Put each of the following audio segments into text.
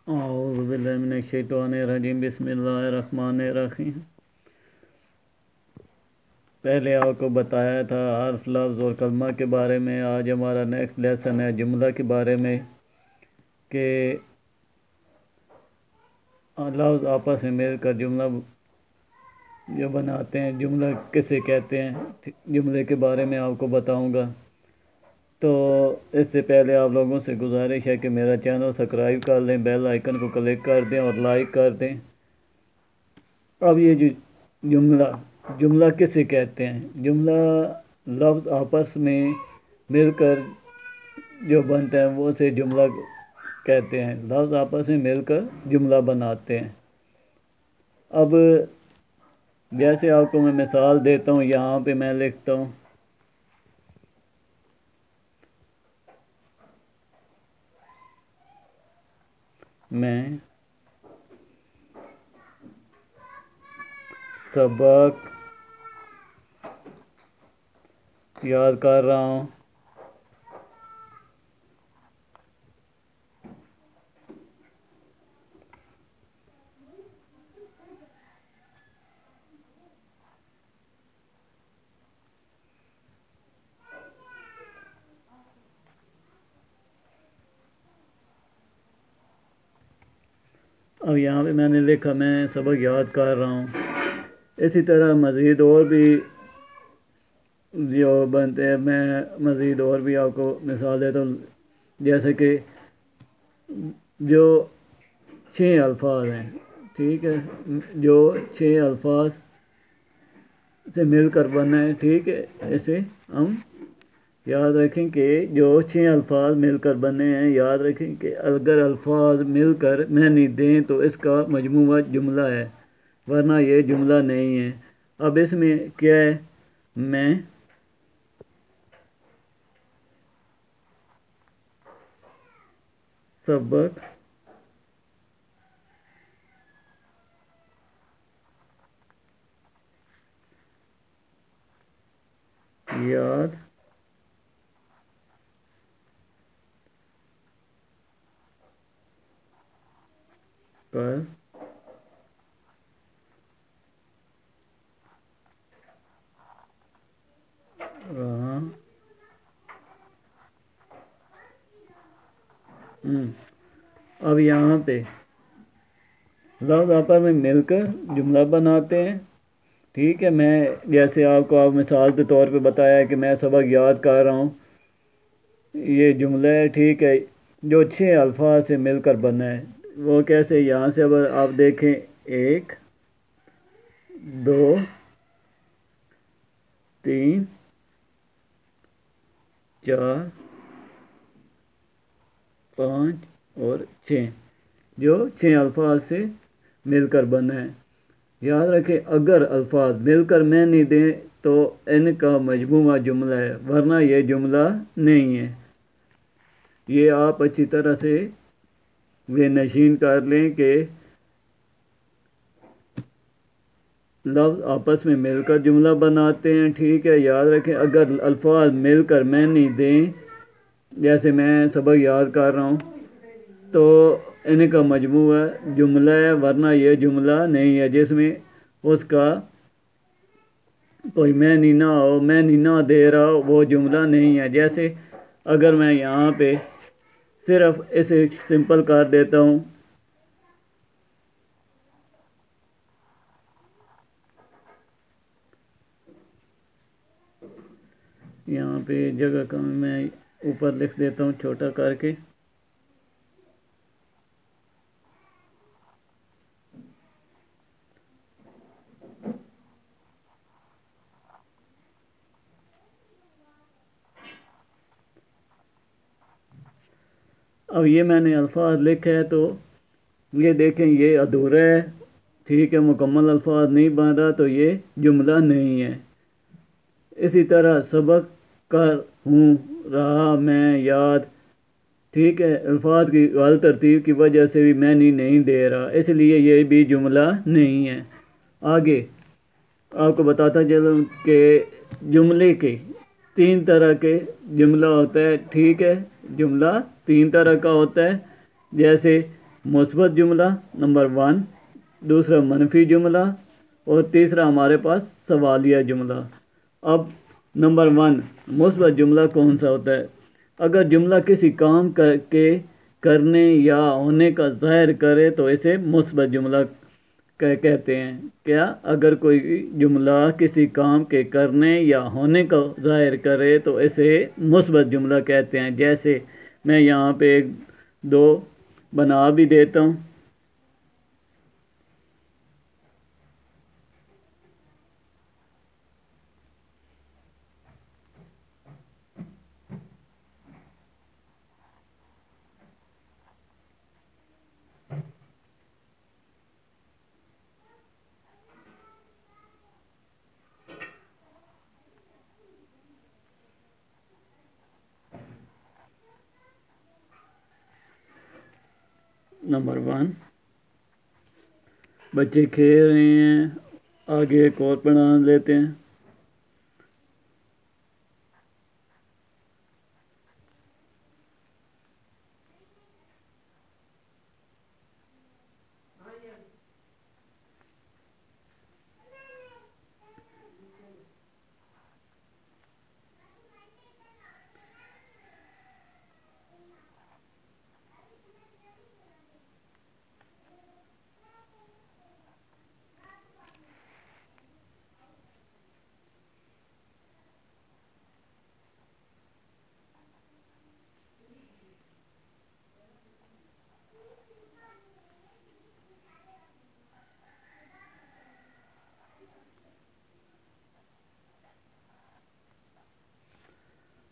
اعوذ باللہ من الشیطان الرجیم بسم اللہ الرحمن الرحیم۔ پہلے آپ کو بتایا تھا حرف، لفظ اور کلمہ کے بارے میں۔ آج ہمارا نیکسٹ لیسن ہے جملہ کے بارے میں کہ لفظ آپس میں مل کر جملہ جو بناتے ہیں، جملہ کسے کہتے ہیں، جملے کے بارے میں آپ کو بتاؤں گا۔ تو اس سے پہلے آپ لوگوں سے گزارش ہے کہ میرا چینل سبسکرائب کر لیں، بیل آئیکن کو کلک کر دیں اور لائک کر دیں۔ اب یہ جو جملہ کسے کہتے ہیں؟ جملہ لفظ آپس میں مل کر جو بنتا ہے وہ اسے جملہ کہتے ہیں۔ لفظ آپس میں مل کر جملہ بناتے ہیں۔ اب جیسے آپ کو میں مثال دیتا ہوں، یہاں پہ میں لکھتا ہوں میں سبق یاد کر رہا ہوں۔ اب یہاں پہ میں نے لکھا میں سبق یاد کر رہا ہوں۔ اسی طرح مزید اور بھی جو بنتے ہیں، میں مزید اور بھی آپ کو مثال دیتا ہوں۔ جیسے کہ جو 6 الفاظ ہیں، ٹھیک ہے، جو 6 الفاظ سے مل کر بنا ہے، ٹھیک ہے، اسے ہم یاد رکھیں کہ جو 6 الفاظ مل کر بنے ہیں، یاد رکھیں کہ اگر الفاظ مل کر معنی دیں تو اس کا مجموعہ جملہ ہے، ورنہ یہ جملہ نہیں ہے۔ اب اس میں کیا ہے؟ میں سبق یاد کر رہا ہوں۔ اب یہاں پہ لفظ آپس میں مل کر جملہ بناتے ہیں، ٹھیک ہے۔ میں جیسے آپ کو مثال کے طور پہ بتایا کہ میں سبق یاد کر رہا ہوں، یہ جملہ ہے، ٹھیک ہے، جو 6 الفاظ سے مل کر بنا ہے۔ وہ کیسے؟ یہاں سے اگر آپ دیکھیں 1 2 3 4 5 اور 6، جو 6 الفاظ سے مل کر بنا ہے۔ یاد رکھیں اگر الفاظ مل کر معنی دیں تو ان کا مجموعہ جملہ ہے، ورنہ یہ جملہ نہیں ہے۔ یہ آپ اچھی طرح سے یہ نشین کر لیں کہ لفظ آپس میں مل کر جملہ بناتے ہیں، ٹھیک ہے۔ یاد رکھیں اگر الفاظ مل کر معنی دیں، جیسے میں سبق یاد کر رہا ہوں، تو ان کا مجموعہ جملہ ہے، ورنہ یہ جملہ نہیں ہے جس میں اس کا کوئی معنی نہ ہو، معنی نہ دے رہا ہو، وہ جملہ نہیں ہے۔ جیسے اگر میں یہاں پہ صرف اسے سمپل کر دیتا ہوں، یہاں پہ جگہ کم، میں اوپر لکھ دیتا ہوں چھوٹا کر کے۔ اب یہ میں نے الفاظ لکھے ہے تو یہ دیکھیں یہ ادھورا ہے، ٹھیک ہے، مکمل الفاظ نہیں بن رہا تو یہ جملہ نہیں ہے۔ اسی طرح سبق کر ہوں، رہا، میں، یاد، ٹھیک ہے، الفاظ کی غلط ترتیب کی وجہ سے بھی معنی نہیں دے رہا، اس لیے یہ بھی جملہ نہیں ہے۔ آگے آپ کو بتاتا چلوں کہ جملے کے 3 طرح کے جملہ ہوتا ہے، ٹھیک ہے، جملہ 3 طرح کا ہوتا ہے۔ جیسے مثبت جملہ نمبر 1، دوسرا منفی جملہ، اور تیسرا ہمارے پاس سوالیہ جملہ۔ اب نمبر 1 مثبت جملہ کون سا ہوتا ہے؟ اگر جملہ کسی کام کے کرنے یا ہونے کا ظاہر کرے تو اسے مثبت جملہ کہتے ہیں۔ کیا؟ اگر کوئی جملہ کسی کام کے کرنے یا ہونے کا ظاہر کرے تو اسے مثبت جملہ کہتے ہیں۔ جیسے میں یہاں پہ 2 بنا بھی دیتا ہوں۔ نمبر 1 بچے کھیل رہے ہیں، آگے ایک اور پڑھا لیتے ہیں۔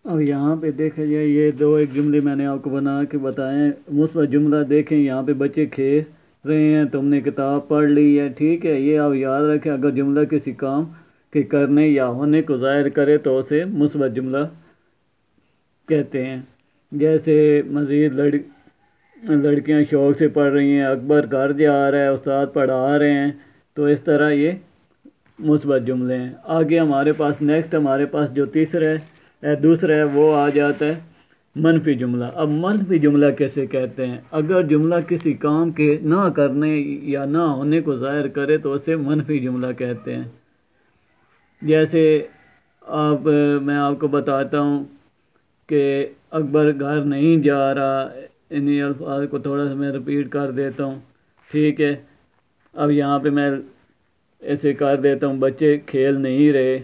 اب یہاں پہ دیکھا جائے، یہ 2 ایک جملے میں نے آپ کو بنا کے بتائے۔ مثبت جملہ دیکھیں، یہاں پہ بچے کھیل رہے ہیں، تم نے کتاب پڑھ لی ہے، ٹھیک ہے۔ یہ آپ یاد رکھیں، اگر جملہ کسی کام کے کرنے یا ہونے کو ظاہر کرے تو اسے مثبت جملہ کہتے ہیں۔ جیسے مزید لڑکیاں شوق سے پڑھ رہی ہیں، اکبر گھر جا رہا ہے، استاد پڑھا رہے ہیں، تو اس طرح یہ مثبت جملے ہیں۔ آگے ہمارے پاس نیکسٹ ہمارے پاس جو دوسرا ہے وہ آ جاتا ہے منفی جملہ۔ اب منفی جملہ کیسے کہتے ہیں؟ اگر جملہ کسی کام کے نہ کرنے یا نہ ہونے کو ظاہر کرے تو اسے منفی جملہ کہتے ہیں۔ جیسے میں آپ کو بتاتا ہوں کہ اکبر گھر نہیں جا رہا، انہی الفاظ کو تھوڑا سا میں رپیٹ کر دیتا ہوں، ٹھیک ہے۔ اب یہاں پہ میں ایسے کر دیتا ہوں، بچے کھیل نہیں رہے۔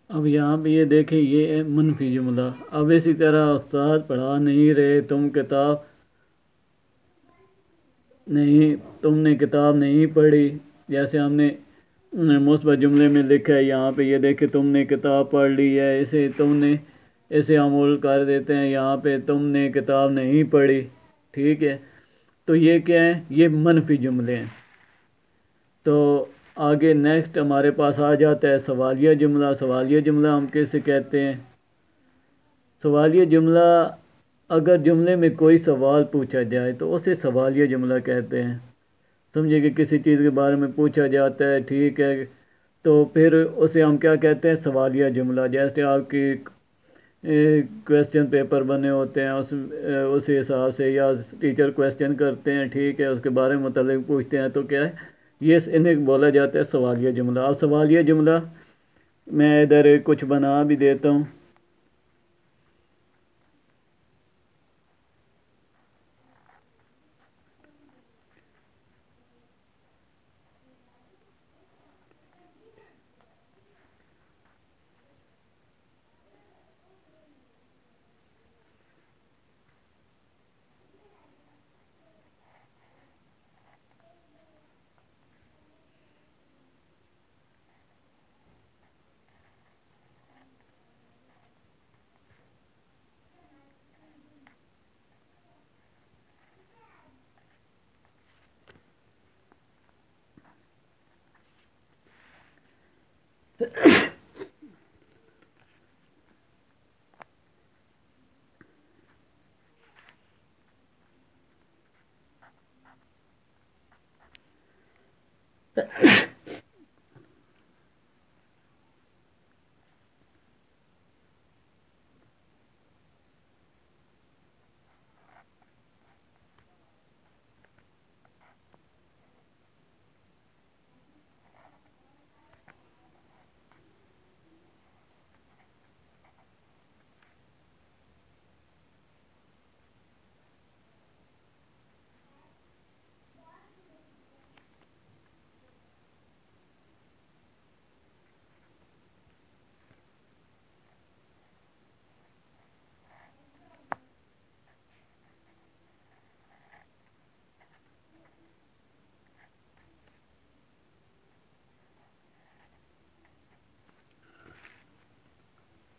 اب یہاں پہ یہ دیکھیں، یہ ہے منفی جملہ۔ اب اسی طرح استاد پڑھا نہیں رہے، تم نے کتاب نہیں پڑھی، جیسے ہم نے مثبت جملے میں لکھا ہے۔ یہاں پہ یہ دیکھیں، تم نے کتاب پڑھ لی ہے، اسے عمول کر دیتے ہیں، یہاں پہ تم نے کتاب نہیں پڑھی، ٹھیک ہے۔ تو یہ کیا ہے؟ یہ منفی جملے ہیں۔ تو آگے نیکسٹ ہمارے پاس آ جاتا ہے سوالیہ جملہ۔ سوالیہ جملہ ہم کیسے کہتے ہیں؟ سوالیہ جملہ، اگر جملے میں کوئی سوال پوچھا جائے تو اسے سوالیہ جملہ کہتے ہیں۔ سمجھے کہ کسی چیز کے بارے میں پوچھا جاتا ہے، ٹھیک ہے، تو پھر اسے ہم کیا کہتے ہیں؟ سوالیہ جملہ۔ جیسے آپ کی کویسچن پیپر بنے ہوتے ہیں، اس حساب سے، یا ٹیچر کویسچن کرتے ہیں، ٹھیک ہے، اس کے بارے میں متعلق پوچھتے ہیں، تو کیا ہے؟ یہ انہیں بولا جاتا ہے سوالیہ جملہ۔ اب سوالیہ جملہ میں ادھر کچھ بنا بھی دیتا ہوں۔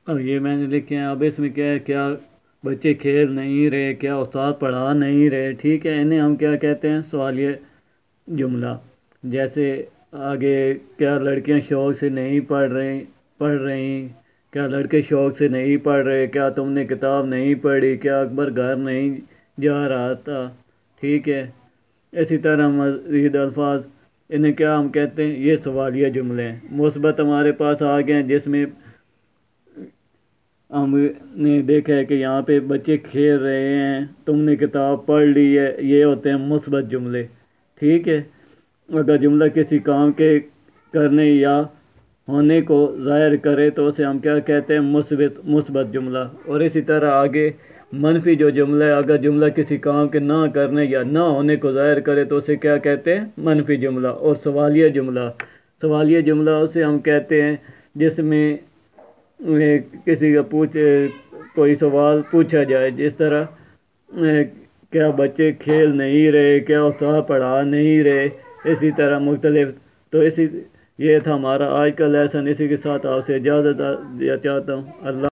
اب یہ میں نے لکھے ہیں. اب اس میں کیا ہے، کیا بچے کھیل نہیں رہے، کیا استاد پڑھا نہیں رہے، ٹھیک ہے، انہیں ہم کیا کہتے ہیں، سوالیہ جملہ. جیسے آگے، کیا لڑکیاں شوق سے نہیں پڑھ رہی، کیا لڑکے شوق سے نہیں پڑھ رہے، کیا تم نے کتاب نہیں پڑھی، کیا اکبر گھر نہیں جا رہا تھا، ٹھیک ہے. اسی طرح مزید الفاظ، انہیں کیا ہم کہتے ہیں، یہ سوالیہ جملے ہیں. مثبت ہمارے پاس آ گئے ہیں، جس میں ہم نے دیکھا ہے کہ یہاں پہ بچے کھیل رہے ہیں، تم نے کتاب پڑھ لی ہے، یہ ہوتے ہیں مثبت جملے، ٹھیک ہے. اگر جملہ کسی کام کے کرنے یا ہونے کو ظاہر کرے تو اسے ہم کیا کہتے ہیں، مثبت جملہ. اور اسی طرح آگے منفی جو جملہ ہے، اگر جملہ کسی کام کے نہ کرنے یا نہ ہونے کو ظاہر کرے تو اسے کیا کہتے ہیں، منفی جملہ. اور سوالیہ جملہ اسے ہم کہتے ہیں جس میں کسی کا کوئی سوال پوچھا جائے، جس طرح کیا بچے کھیل نہیں رہے، کیا استاد پڑھا نہیں رہے، اسی طرح مختلف. تو یہ تھا ہمارا آج کا لیسن. اسی کے ساتھ آپ سے اجازت چاہتا ہوں. اللہ